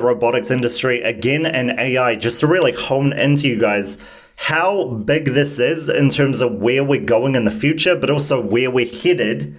robotics industry again and AI, just to really hone into you guys how big this is in terms of where we're going in the future, but also where we're headed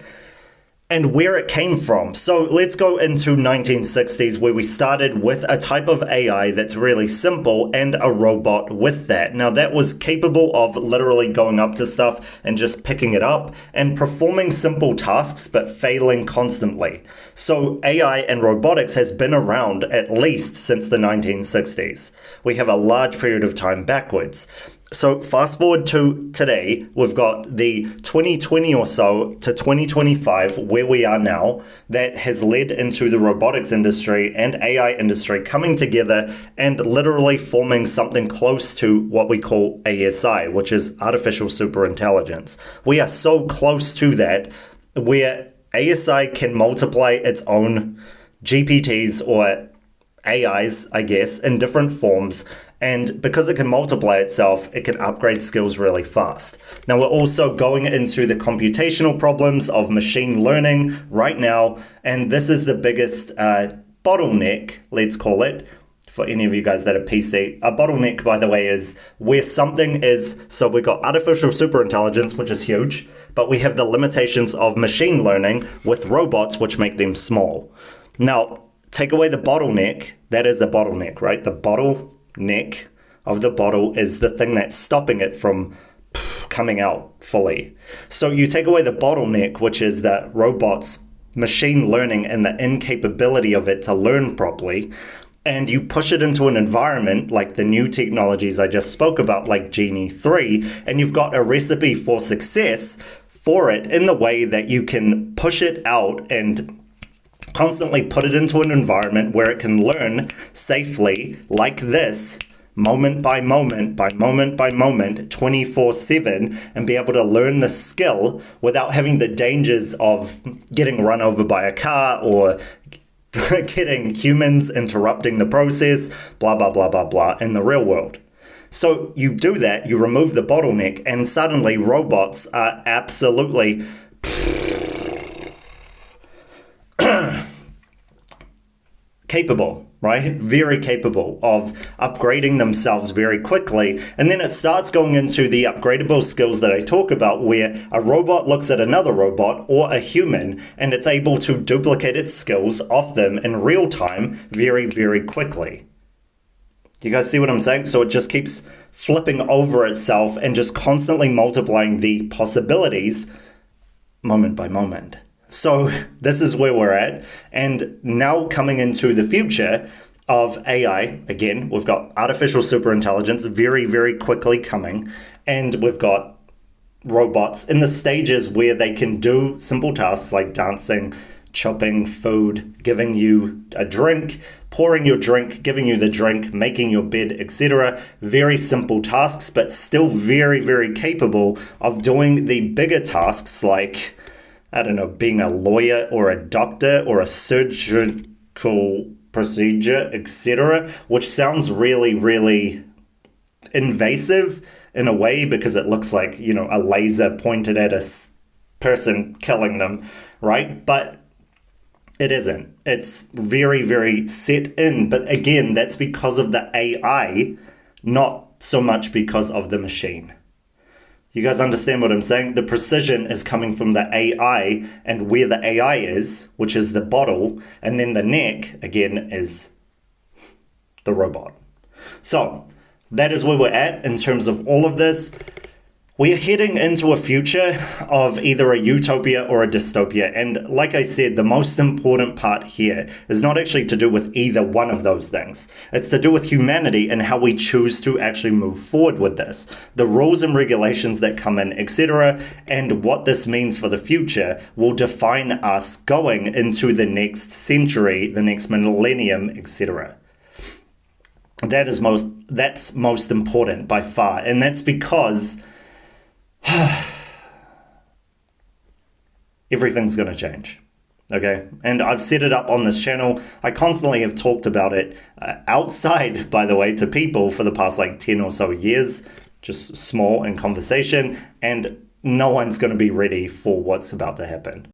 and where it came from. So let's go into 1960s, where we started with a type of AI that's really simple and a robot with that. Now that was capable of literally going up to stuff and just picking it up and performing simple tasks but failing constantly. So AI and robotics has been around at least since the 1960s. We have a large period of time backwards. So fast forward to today, we've got the 2020 or so to 2025, where we are now, that has led into the robotics industry and AI industry coming together and literally forming something close to what we call ASI, which is artificial superintelligence. We are so close to that, where ASI can multiply its own GPTs or AIs, I guess, in different forms. And because it can multiply itself, it can upgrade skills really fast. Now, we're also going into the computational problems of machine learning right now. And this is the biggest bottleneck, let's call it, for any of you guys that are PC. A bottleneck, by the way, is where something is. So we've got artificial superintelligence, which is huge, but we have the limitations of machine learning with robots, which make them small. Now, take away the bottleneck. That is the bottleneck, right? The bottleneck of the bottle is the thing that's stopping it from coming out fully. So you take away the bottleneck, which is the robot's machine learning and the incapability of it to learn properly, and you push it into an environment like the new technologies I just spoke about, like Genie 3, and you've got a recipe for success for it in the way that you can push it out and constantly put it into an environment where it can learn safely like this, moment by moment, by moment by moment, 24/7, and be able to learn the skill without having the dangers of getting run over by a car or getting humans interrupting the process, blah, blah, blah, blah, blah, in the real world. So you do that, you remove the bottleneck, and suddenly robots are absolutely capable, right? Very capable of upgrading themselves very quickly. And then it starts going into the upgradable skills that I talk about, where a robot looks at another robot or a human and it's able to duplicate its skills off them in real time very, very quickly. Do you guys see what I'm saying? So it just keeps flipping over itself and just constantly multiplying the possibilities moment by moment. So this is where we're at. And now coming into the future of AI, again, we've got artificial superintelligence very, very quickly coming. And we've got robots in the stages where they can do simple tasks like dancing, chopping food, giving you a drink, pouring your drink, giving you the drink, making your bed, etc. Very simple tasks, but still very, very capable of doing the bigger tasks like, I don't know, being a lawyer or a doctor or a surgical procedure, etc., which sounds really, really invasive in a way because it looks like, you know, a laser pointed at a person killing them, right? But it isn't. It's very, very set in. But again, that's because of the AI, not so much because of the machine. You guys understand what I'm saying? The precision is coming from the AI and where the AI is, which is the bottle, and then the neck, again, is the robot. So that is where we're at in terms of all of this. We are heading into a future of either a utopia or a dystopia. And like I said, the most important part here is not actually to do with either one of those things. It's to do with humanity and how we choose to actually move forward with this. The rules and regulations that come in, etc., and what this means for the future will define us going into the next century, the next millennium, etc. That's most important by far. And that's because everything's going to change, okay? And I've set it up on this channel. I constantly have talked about it outside, by the way, to people for the past like 10 or so years, just small in conversation, and no one's going to be ready for what's about to happen.